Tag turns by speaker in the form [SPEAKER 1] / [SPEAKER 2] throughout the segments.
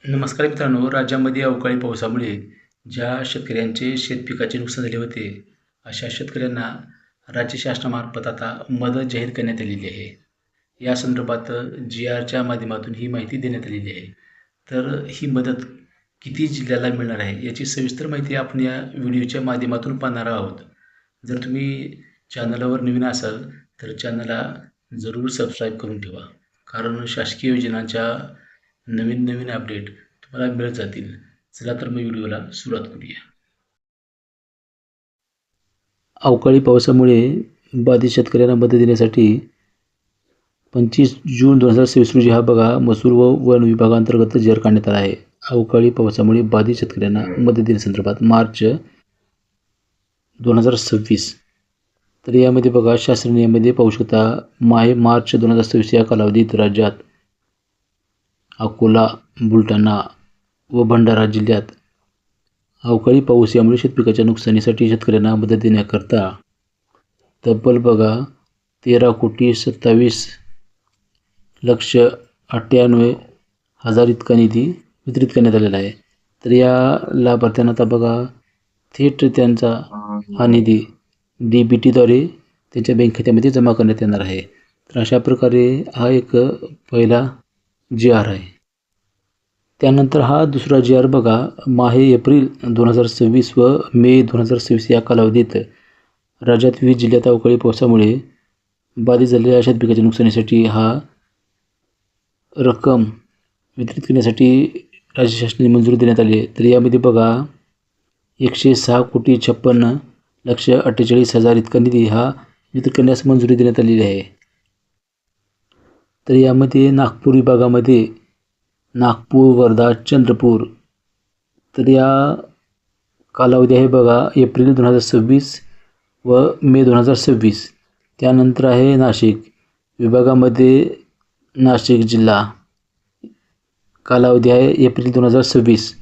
[SPEAKER 1] नमस्कार मित्रांनो, राज्यामध्ये अवकाळी पावसामुळे ज्या शेतकऱ्यांचे शेतपिकाचे नुकसान झाले होते, अशा शेतकऱ्यांना राज्य शासनामार्फत आता मदत जाहीर करण्यात आलेली आहे. या संदर्भात जी-आरच्या माध्यमातून ही माहिती देण्यात आलेली आहे. तर ही मदत किती जिल्ह्याला मिळणार आहे, याची सविस्तर माहिती आपण या व्हिडिओच्या माध्यमातून पाहणार आहोत. जर तुम्ही चॅनलवर नवीन असाल, तर चॅनलला जरूर सबस्क्राईब करून ठेवा. कारण शासकीय योजनांच्या नवीन अपडेट तुम्हाला मिळत जातील. चला तर मग व्हिडिओला सुरुवात करूया. अवकाळी पावसामुळे बाधित शेतकऱ्यांना मदत देण्यासाठी 25 जून 2026 रोजी हा बघा महसूल व वन विभागांतर्गत जी-आर काढण्यात आला आहे. अवकाळी पावसामुळे बाधित शेतकऱ्यांना मदत देण्यासंदर्भात मार्च 2026. तर यामध्ये बघा शासन यामध्ये पाहू शकता मार्च 2026 या कालावधीत राज्यात अकोला, बुलढाणा व भंडारा जिल्ह्यात अवकाळी पाऊस यामुळे शेतपिकाच्या नुकसानीसाठी शेतकऱ्यांना मदत देण्याकरता तब्बल बघा 13,27,98,000 इतका निधी वितरित करण्यात आलेला आहे. तर या लाभार्थ्यांना आता बघा थेट त्यांचा हा निधी DBTद्वारे त्यांच्या बँक खात्यामध्ये जमा करण्यात येणार आहे. तर अशा प्रकारे हा एक पहिला जी-आर आहे. त्यानंतर हा दुसरा जी-आर बघा एप्रिल 2026 व मे 2026 या कालावधीत राज्यात विविध जिल्ह्यात अवकाळी पावसामुळे बाधित झालेल्या शेतपिकाच्या नुकसानीसाठी हा रक्कम वितरित करण्यासाठी राज्य शासनाने मंजुरी देण्यात आली आहे. तर यामध्ये बघा 106,56,48,00,000 इतका निधी हा वितरित करण्यास मंजुरी देण्यात आलेली आहे. तर यामध्ये नागपूर विभागामध्ये नागपूर, वर्धा, चंद्रपूर, तर या कालावधी आहे बघा एप्रिल 2026 व मे 2026. त्यानंतर आहे नाशिक विभागामध्ये नाशिक जिल्हा, कालावधी आहे एप्रिल 2026.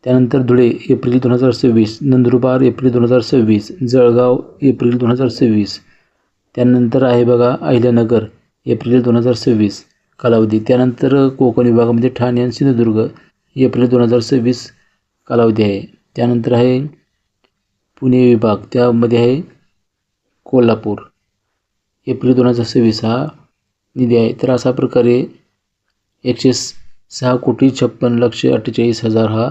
[SPEAKER 1] त्यानंतर Dhule April 2026, Nandurbar April 2026, Jalgaon April 2026. त्यानंतर आहे बघा अहिल्यानगर एप्रिल 2026 कालावधी. त्यानंतर कोकण विभागामध्ये ठाणे आणि सिंधुदुर्ग एप्रिल 2026 कालावधी आहे. त्यानंतर आहे पुणे विभाग, त्यामध्ये आहे कोल्हापूर एप्रिल 2026 हा निधी आहे. तर अशा प्रकारे 106,56,48,00,000 हा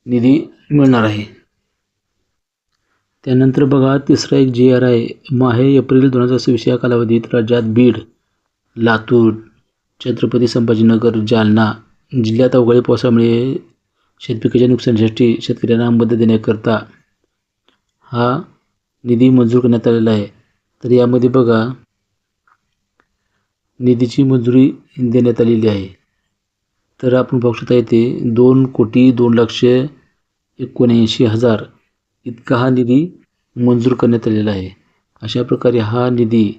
[SPEAKER 1] निधी मिळणार आहे. त्यानंतर बघा तिसरा एक जी-आर आहे एप्रिल 2026 या कालावधीत राज्यात बीड, लातूर, छत्रपती संभाजीनगर, जालना जिल्ह्यात अवकाळी पावसामुळे शेतपिकाच्या नुकसानीसाठी शेतकऱ्यांना मदत देण्याकरता हा निधी मंजूर करण्यात आलेला आहे. तर यामध्ये बघा निधीची मंजुरी देण्यात आलेली आहे. तर आपण पाहू शकता येथे 2,02,79,000 इतका हा निधी मंजूर करण्यात आलेला आहे. अशा प्रकारे हा निधी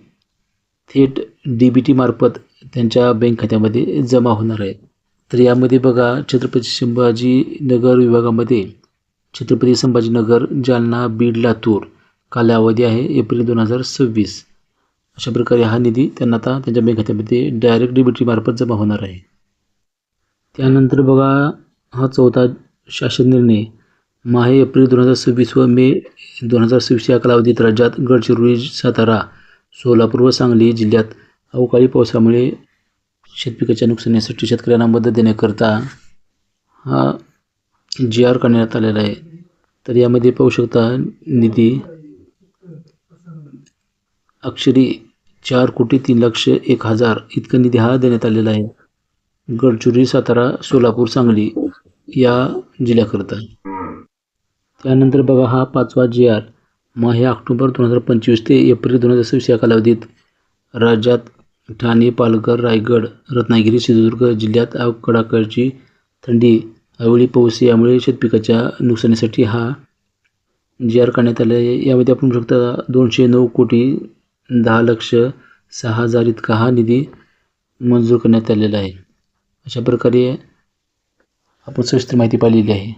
[SPEAKER 1] थेट DBT मार्फत त्यांच्या बँक खात्यामध्ये जमा होणार आहे. तर यामध्ये बघा छत्रपती संभाजीनगर विभागामध्ये छत्रपती संभाजीनगर, जालना, बीड, लातूर कालावधी आहे एप्रिल 2026. अशा प्रकारे हा निधी त्यांना आता त्यांच्या बँक खात्यामध्ये डायरेक्ट DBT मार्फत जमा होणार आहे. त्यानंतर बघा हा चौथा शासन निर्णय एप्रिल 2026 व मे 2026 या कालावधीत राज्यात गडचिरोली, सातारा, सोलापूर व सांगली जिल्ह्यात अवकाळी पावसामुळे शेतपिकाच्या नुकसानीसाठी शेतकऱ्यांना मदत देण्याकरता हा जी-आर काढण्यात आलेला आहे. तर यामध्ये पाहू शकता निधी अक्षरी 4,03,01,000 इतका निधी हा देण्यात आलेला आहे गडचिरोली, सातारा, सोलापूर, सांगली या जिल्ह्याकरता. त्यानंतर बघा हा पाचवा जी-आर ऑक्टोबर 2025 ते एप्रिल 2026 या कालावधीत राज्यात ठाणे, पालघर, रायगड, रत्नागिरी, सिंधुदुर्ग जिल्ह्यात कडाक्याची थंडी, अवकाळी पाऊस यामुळे शेतपिकाच्या नुकसानीसाठी हा जी-आर काढण्यात आला आहे. यामध्ये आपण पाहू शकता 209,10,06,000 इतका हा निधी मंजूर करण्यात आलेला आहे. अशा प्रकारे आपण सविस्तर माहिती पाहिलेली आहे.